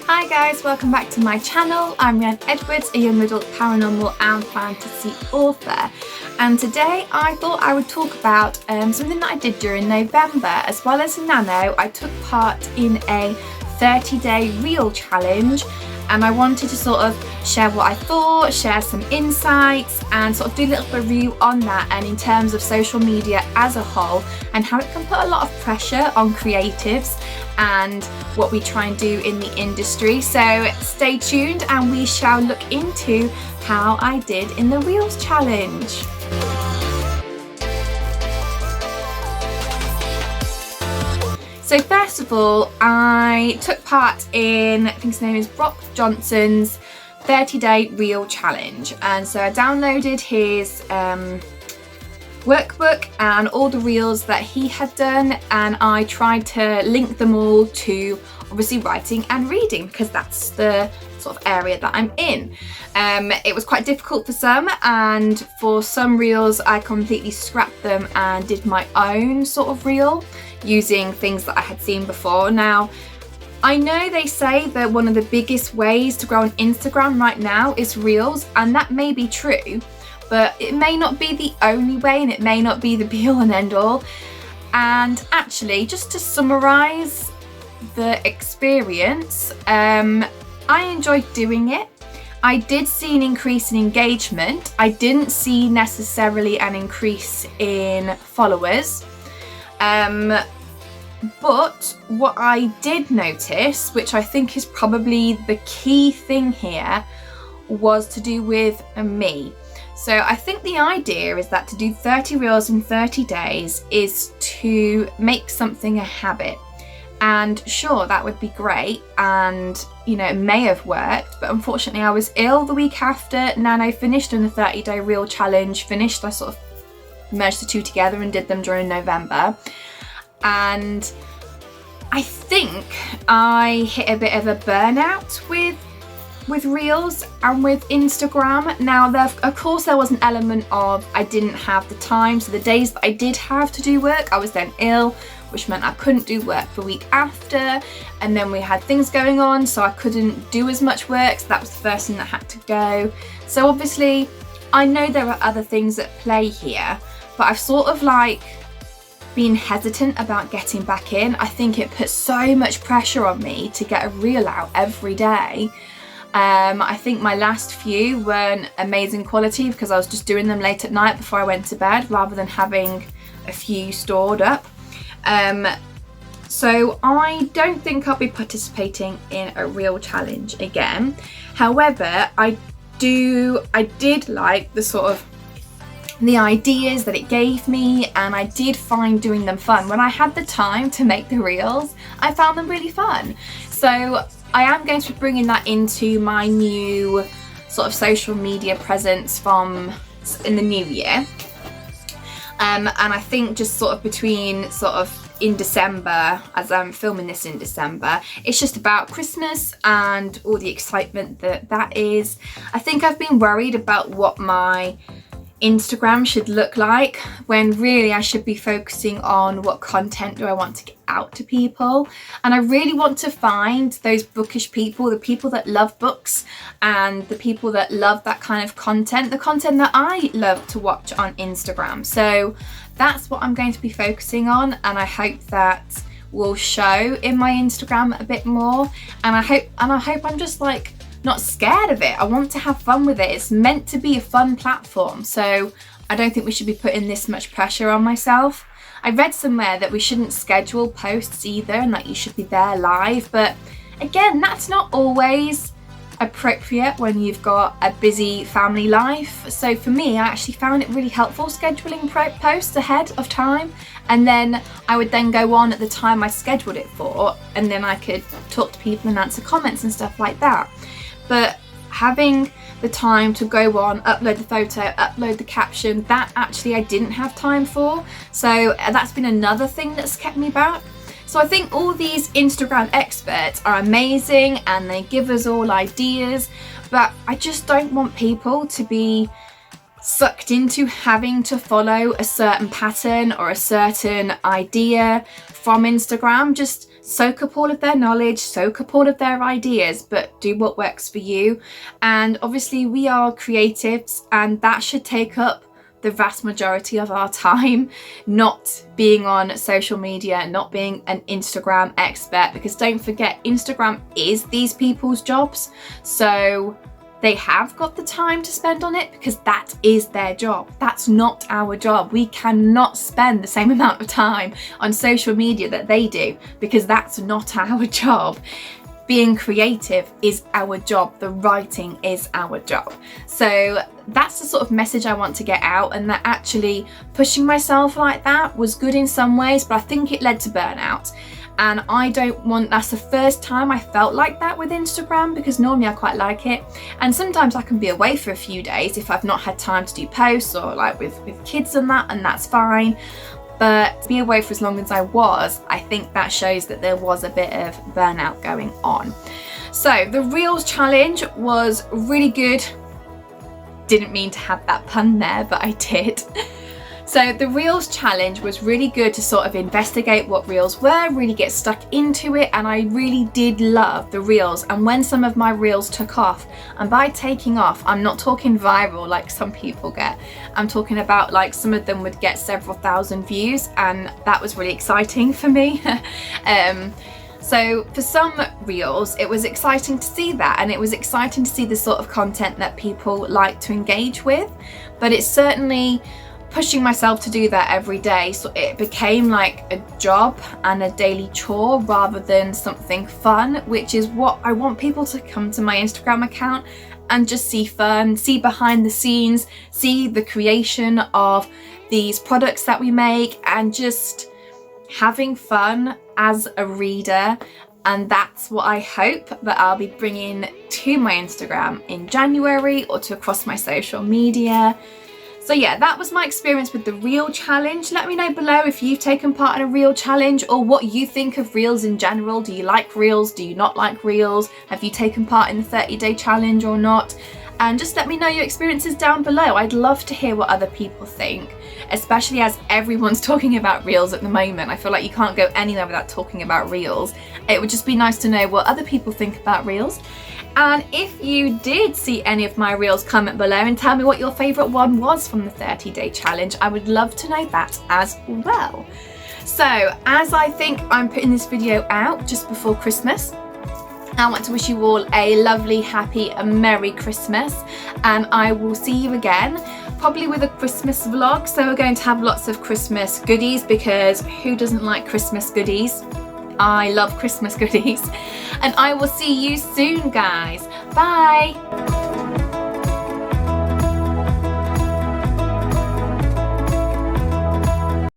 Hi guys, welcome back to my channel. I'm Rhiannon Edwards, a young adult paranormal and fantasy author, and today I thought I would talk about something that I did during November. As well as Nano, I took part in a 30-day reel challenge, and I wanted to sort of share what I thought, share some insights, and sort of do a little review on that, and in terms of social media as a whole and how it can put a lot of pressure on creatives and what we try and do in the industry. So stay tuned and we shall look into how I did in the Reels challenge. So first of all, I took part in, I think his name is Brock Johnson's 30-day reel challenge, and so I downloaded his workbook and all the reels that he had done, and I tried to link them all to obviously writing and reading, because that's the sort of area that I'm in. It was quite difficult for some, and for some reels I completely scrapped them and did my own sort of reel using things that I had seen before. Now, I know they say that one of the biggest ways to grow on Instagram right now is reels, and that may be true, but it may not be the only way, and it may not be the be all and end all. And actually, just to summarize the experience, I enjoyed doing it. I did see an increase in engagement. I didn't see necessarily an increase in followers. But what I did notice, which I think is probably the key thing here, was to do with me. So I think the idea is that to do 30 reels in 30 days is to make something a habit. And sure, that would be great, and you know, it may have worked, but unfortunately I was ill the week after Nano finished in the 30-day reel challenge. I sort of merged the two together and did them during November. And I think I hit a bit of a burnout with reels and with Instagram. Now, of course there was an element of I didn't have the time, so the days that I did have to do work, I was then ill, which meant I couldn't do work the week after, and then we had things going on, so I couldn't do as much work, so that was the first thing that had to go. So obviously I know there are other things at play here, but I've sort of like been hesitant about getting back in. I think it puts so much pressure on me to get a reel out every day. I think my last few weren't amazing quality because I was just doing them late at night before I went to bed rather than having a few stored up. So I don't think I'll be participating in a reel challenge again. However, I did like the sort of the ideas that it gave me, and I did find doing them fun. When I had the time to make the reels, I found them really fun. So I am going to be bringing that into my new sort of social media presence in the new year. And I think just sort of between sort of in December, as I'm filming this in December, it's just about Christmas and all the excitement that is. I think I've been worried about what my Instagram should look like, when really I should be focusing on what content do I want to get out to people. And I really want to find those bookish people, the people that love books and the people that love that kind of content, the content that I love to watch on Instagram. So that's what I'm going to be focusing on, and I hope that will show in my Instagram a bit more. And I hope I'm just like not scared of it. I want to have fun with it. It's meant to be a fun platform, so I don't think we should be putting this much pressure on myself. I read somewhere that we shouldn't schedule posts either, and that you should be there live, but again, that's not always appropriate when you've got a busy family life. So for me, I actually found it really helpful scheduling posts ahead of time, and then I would then go on at the time I scheduled it for, and then I could talk to people and answer comments and stuff like that. But having the time to go on, upload the photo, upload the caption, that actually I didn't have time for. So that's been another thing that's kept me back. So I think all these Instagram experts are amazing and they give us all ideas, but I just don't want people to be sucked into having to follow a certain pattern or a certain idea from Instagram. Just soak up all of their knowledge, soak up all of their ideas, but do what works for you. And obviously we are creatives, and that should take up the vast majority of our time, not being on social media, not being an Instagram expert, because don't forget, Instagram is these people's jobs. So they have got the time to spend on it because that is their job. That's not our job. We cannot spend the same amount of time on social media that they do, because that's not our job. Being creative is our job. The writing is our job. So that's the sort of message I want to get out, and that actually pushing myself like that was good in some ways, but I think it led to burnout. And I don't want, that's the first time I felt like that with Instagram, because normally I quite like it. And sometimes I can be away for a few days if I've not had time to do posts, or like with kids and that's fine. But to be away for as long as I was, I think that shows that there was a bit of burnout going on. So the Reels challenge was really good. Didn't mean to have that pun there, but I did. So the Reels challenge was really good to sort of investigate what Reels were, really get stuck into it, and I really did love the Reels. And when some of my Reels took off, and by taking off, I'm not talking viral like some people get, I'm talking about like some of them would get several thousand views, and that was really exciting for me. So for some Reels, it was exciting to see that, and it was exciting to see the sort of content that people like to engage with, but it's certainly pushing myself to do that every day, so it became like a job and a daily chore rather than something fun, which is what I want people to come to my Instagram account and just see fun, see behind the scenes, see the creation of these products that we make, and just having fun as a reader. And that's what I hope that I'll be bringing to my Instagram in January, or to across my social media. So yeah, that was my experience with the Reel challenge. Let me know below if you've taken part in a Reel challenge, or what you think of Reels in general. Do you like Reels? Do you not like Reels? Have you taken part in the 30-day challenge or not? And just let me know your experiences down below. I'd love to hear what other people think, especially as everyone's talking about Reels at the moment. I feel like you can't go anywhere without talking about Reels. It would just be nice to know what other people think about Reels. And if you did see any of my Reels, comment below and tell me what your favourite one was from the 30-day challenge. I would love to know that as well. So as I think I'm putting this video out just before Christmas, I want to wish you all a lovely, happy and Merry Christmas, and I will see you again, probably with a Christmas vlog. So we're going to have lots of Christmas goodies, because who doesn't like Christmas goodies? I love Christmas goodies. And I will see you soon, guys. Bye.